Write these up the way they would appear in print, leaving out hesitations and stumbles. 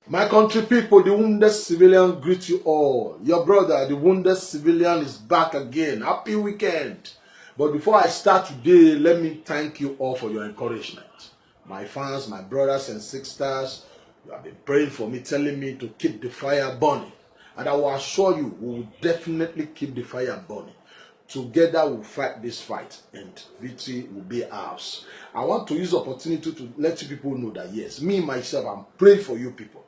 My country people, the wounded civilian greet you all. Your brother, the wounded civilian, is back again. Happy weekend. But before I start today, let me thank you all for your encouragement. My fans, my brothers and sisters, you have been praying for me, telling me to keep the fire burning. And I will assure you, we will definitely keep the fire burning. Together we'll fight this fight and victory will be ours. I want to use the opportunity to let you people know that yes, me myself, I'm praying for you people.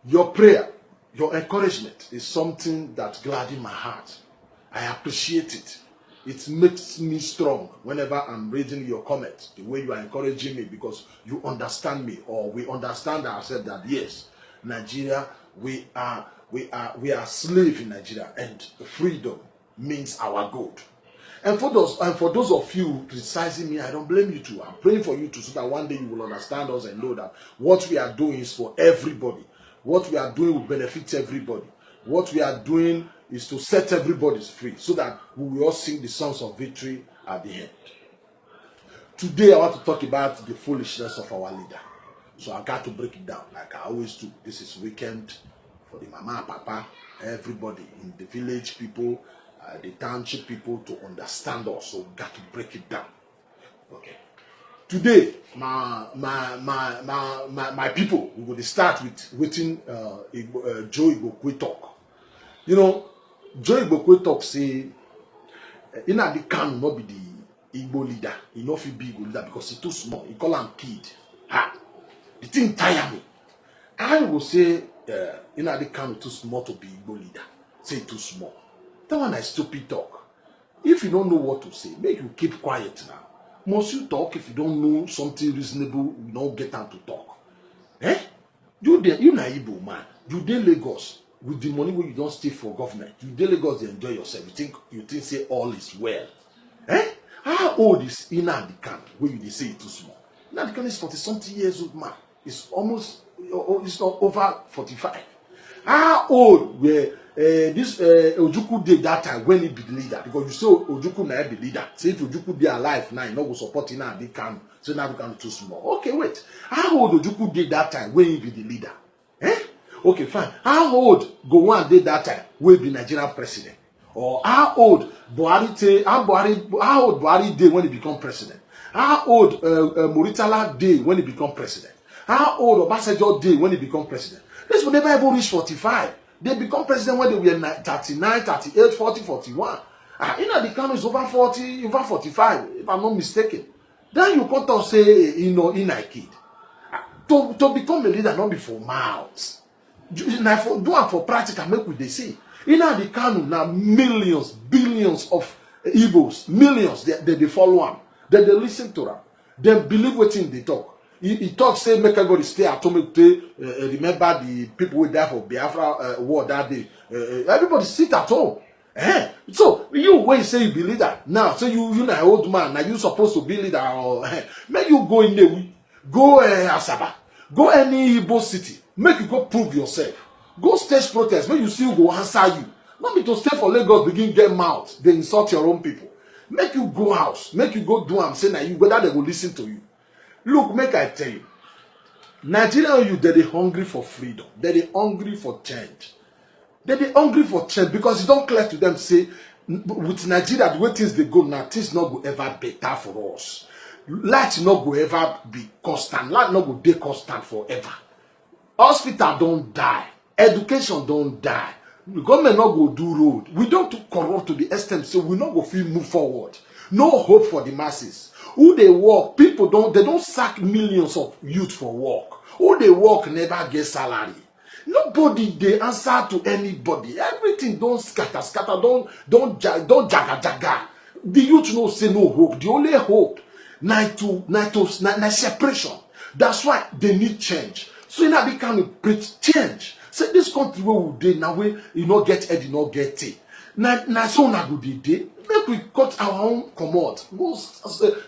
Your prayer, your encouragement is something that gladdens my heart. I appreciate it. It makes me strong whenever I'm reading your comments, the way you are encouraging me, because you understand me, or we understand ourselves that yes, Nigeria, we are slaves in Nigeria, and freedom means our good. And for those of you criticizing me, I don't blame you too. I'm praying for you too, so that one day you will understand us and know that what we are doing is for everybody. What we are doing will benefit everybody. What we are doing is to set everybody free, so that we will all sing the songs of victory at the end. Today I want to talk about the foolishness of our leader. So I got to break it down like I always do. This is weekend for the mama and papa, everybody in the village people, the township people, to understand us. So we got to break it down. Okay. Today, my people, we will start with waiting Joe Igbokwe talk. You know, Joe Igbokwe talk say, Nnamdi Kanu not be the Igbo leader. He not fit be Igbo leader because he's too small. He call him kid. Ha! The thing tire me. I will say, Nnamdi Kanu too small to be Igbo leader. Say too small. That one is stupid talk. If you don't know what to say, make you keep quiet now. Must you talk if you don't know something reasonable? You don't get time to talk. Eh? You na Igbo man. You dey Lagos with the money where you don't stay for government. You dey Lagos, you enjoy yourself. You think say all is well. Eh? How old is Nnamdi Kanu? Where you say it too small. Nnamdi Kanu is 40-something years old man. It's almost it's not over 45. How old were this Ojukwu did that time when he be the leader? Because you say Ojukwu na be leader. Say if Ojukwu be alive now, he not go support Nnamdi Kanu. So Nnamdi Kanu too small. Okay, wait. How old Ojukwu did that time when he be the leader? Eh? Okay, fine. How old Gowon did that time when he be Nigerian president? Or how old Buhari how old Buhari did when he become president? How old Muritala did when he become president? How old Obasanjo did when he become president? This will never ever reach 45. They become president when they were 39, 38, 40, 41. Nnamdi Kanu is over 40, over 45, if I'm not mistaken. Then you come to say, you know, in a kid. To become a leader, not be for mouths. Do it for practical, make what they say. Nnamdi Kanu now millions, billions of Igbos, millions, they follow him. They listen to him. They believe what they talk. He talks, say, make everybody stay at home. Remember the people who died for Biafra war that day. Everybody sit at home. So, you when you say you be leader, now, so you an old man, now you supposed to be leader. Or, make you go in there, go Asaba, go any Igbo city, make you go prove yourself. Go stage protest, make you see who go answer you. Not be to stay for Lagos, begin get mouth, they insult your own people. Make you go house, make you go do am, say now you, whether they will listen to you. Look, make I tell you, Nigerian youth, they're hungry for freedom. They're hungry for change. They're hungry for change because it's not clear to them, say, with Nigeria, the way things they go now, things not go ever better for us. Light not go ever be constant. Light not go be constant forever. Hospital don't die. Education don't die. The government not go do road. We don't corrupt to the extent, so we not go feel move forward. No hope for the masses. Who they work, people don't sack millions of youth for work. Who they work never get salary. Nobody they answer to anybody. Everything don't scatter, don't jaga. The youth no say no hope. The only hope na separation. That's why they need change. So now they can preach change. Say this country where we dey now where you not get head, you not get tea. Na so na go dey. Make we cut our own commode. Go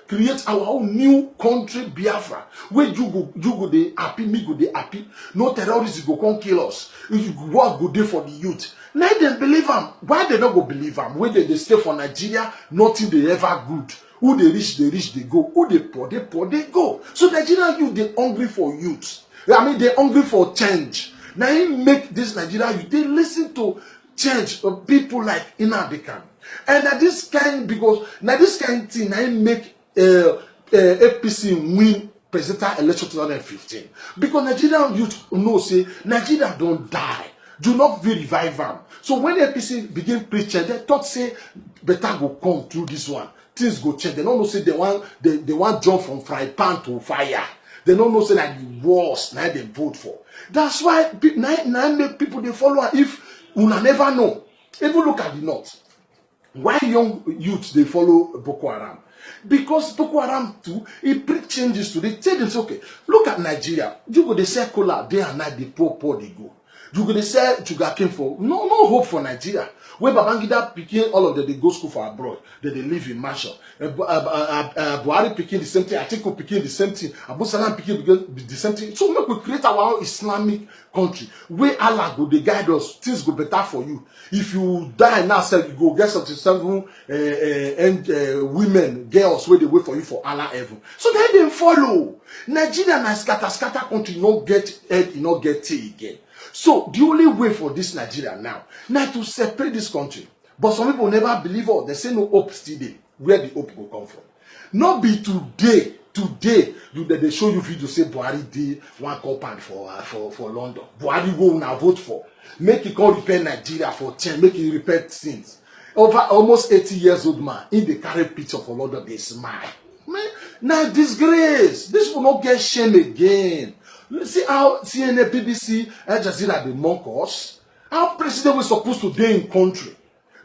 create our own new country, Biafra. Where you go dey happy, me go dey happy. No terrorists go come kill us. What go dey for the youth? Let them believe them. Why they not go believe them? When they stay for Nigeria, nothing they ever good. Who they rich, they go. Who they poor, they go. So Nigerian youth, they hungry for youth. I mean, they're hungry for change. Now he make this Nigeria, they listen to change of people like Nnamdi Kanu. And now this kind, because now this kind of thing, now he make APC win presidential election 2015. Because Nigerian youth know, say, Nigeria don't die. Do not be revive them. So when APC begin preaching, they thought, say, better go come through this one. Things go change. They don't know, say, they want jump from fry pan to fire. They don't know, say, that the worst, now they vote for. That's why now make people, they follow, if una never know. Even look at the north. Why young youth, they follow Boko Haram? Because Boko Haram too, it bring changes to they tell them, okay, look at Nigeria. You go, they sell cola day and night, they poor, they go. You go, they sell sugarcane for, no hope for Nigeria. When Babangida picking all of them, they go school for abroad, they live in mansion. Buhari picking the same thing, Atiku picking the same thing, Abu Salam picking the same thing. So make we create our own Islamic country where Allah go, they guide us, things go better for you. If you die now, say you go get 77 women, girls where they wait for you for Allah heaven. So they follow. Nigeria na scatter country, not get head, not get tea again. So the only way for this Nigeria now to separate this country. But some people never believe all. They say no hope still there. Where the hope will come from? Not be today. Today, they show you video say Buhari did one compound for London. Buhari go now vote for. Make it call repair Nigeria for 10. Make it repair sins. Over almost 80 years old man in the carry picture for London, they smile. Man, now disgrace. This will not get shame again. See how CNN, BBC, Al Jazeera, they mock us. How president was supposed to be in country.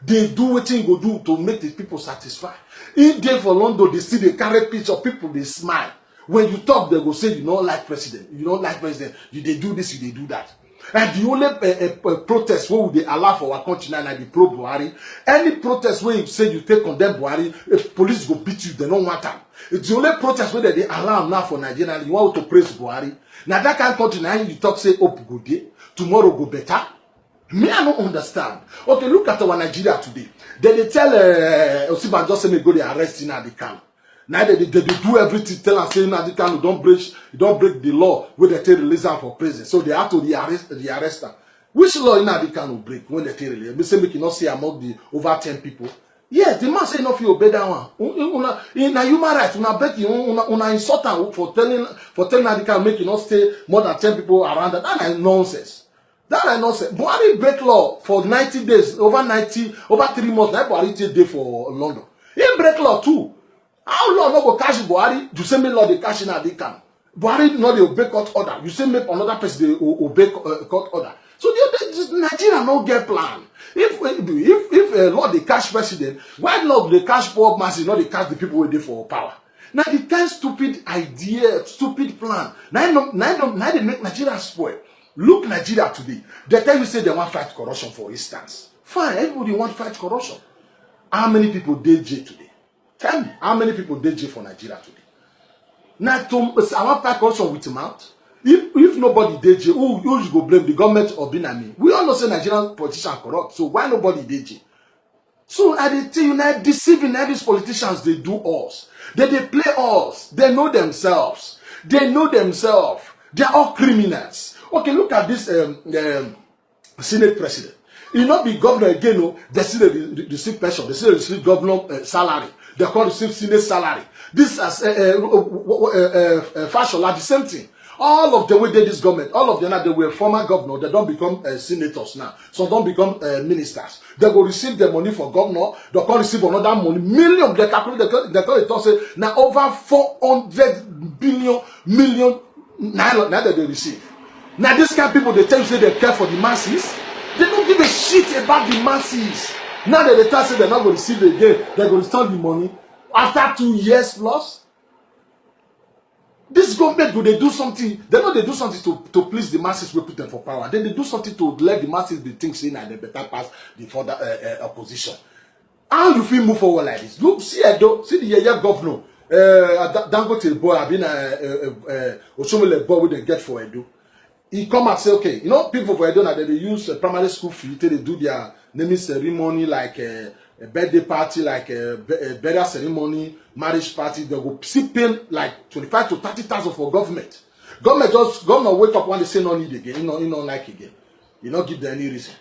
They do what they go do to make the people satisfied. In there for London, they see the carry picture, people, they smile. When you talk, they go say, you don't like president. You don't like president. You they do this, you they do that. And the only protest where would they allow for our country now, the pro-Buhari. Any protest where you say you take condemn Buhari, if police go beat you, they don't want them. It's the only protest where they allow now for Nigeria. You want to praise Buhari. Now that kind of country now you talk say hope go day, tomorrow go better. Me, I don't understand. Okay, look at our Nigeria today. Then they tell Osibanjo say me go they arrest Nnamdi Kanu. Now they do everything, tell and say Nnamdi Kanu don't break the law when they take release him for prison. So they have to the arrest him. Which law Nnamdi Kanu break when they take release? They say we cannot see among the over 10 people. Yes, the man say not you obey that one. In a human rights, una insult for telling Nnamdi Kanu make you not stay more than 10 people around that. That is nonsense. That is nonsense. Buhari break law for 90 days, over 3 months. That Buhari take day for London. He break law too. How long no go catch Buhari? You say me law they catch Nnamdi Kanu. Buhari not the obey court order. You say make another person obey court order. So Nigeria no get plan. If a law they catch president, why law they catch poor masses, not they catch the people waiting for power? Now the kind of stupid idea, stupid plan. Now they make Nigeria spoil. Look Nigeria today. They tell you say they want to fight corruption, for instance. Fine, everybody want to fight corruption. How many people did jail today? Tell me, how many people did jail for Nigeria today? Now I want to fight corruption with mouth. If nobody did jail, who you go blame the government or Binami? We all know say Nigerian politicians corrupt, so why nobody did jail? So I tell you now, deceiving these politicians, they do us. They play us. They know themselves. They know themselves. They are all criminals. Okay, look at this Senate president. He not be governor again, no, they still receive pension, they still receive governor salary, they call receive Senate salary. This as Fashola, the same thing. All of them who did this government, all of them now they were former governor, they don't become senators now. Some don't become ministers. They will receive the money for governor, they can receive another money, million, they calculate, they call it also now over 400 million now that they receive. Now this kind of people, they tell you say they care for the masses. They don't give a shit about the masses. Now that they tell you they're not going to receive it again, they're going to return the money after 2 years plus. This government, do they do something? They know they do something to please the masses we put them for power. Then they do something to let the masses be think saying that they better pass the further opposition. How you feel move forward like this? Look, see Edo, see the governor. Dangote boy, I've been Oshomole boy what they get for Edo. He come and say, okay, you know, people for Edo now they use primary school fee till they do their naming ceremony like a birthday party, like a burial ceremony, marriage party. They go see pay like 25 to 30,000 for government. Government wake up when they say no need again, you know like again. You not give them any reason.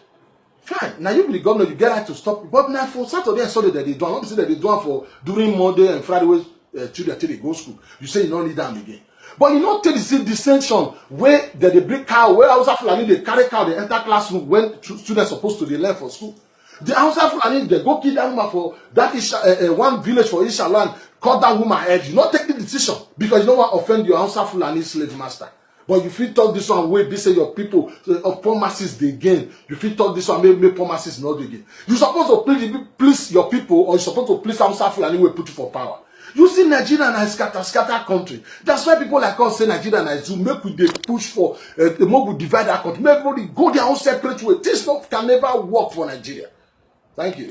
Fine. Now you be the governor, you get right to stop it. But now for Saturday and Sunday that they do, I'm not saying that they do for during Monday and Friday when children till they go school. You say you don't need them again. But you not take the dissension where they bring cow, where Hausa Fulani they carry cow, they enter classroom when students supposed to they learn for school. The Hausa Fulani they go kill that woman for that is one village for Isha land, cut that woman head. You not take the decision because you don't want to offend your Hausa Fulani slave master. But you feel talk this one way, be say your people of poor masses they gain. You feel talk this one, make poor masses not again. You supposed to please your people, or you supposed to please Hausa Fulani will put you for power. You see Nigeria na scatter country. That's why people like us say Nigeria na Zoom, make we dey push for the more we divide our country. Make everybody go their own separate way. This stuff can never work for Nigeria. Thank you.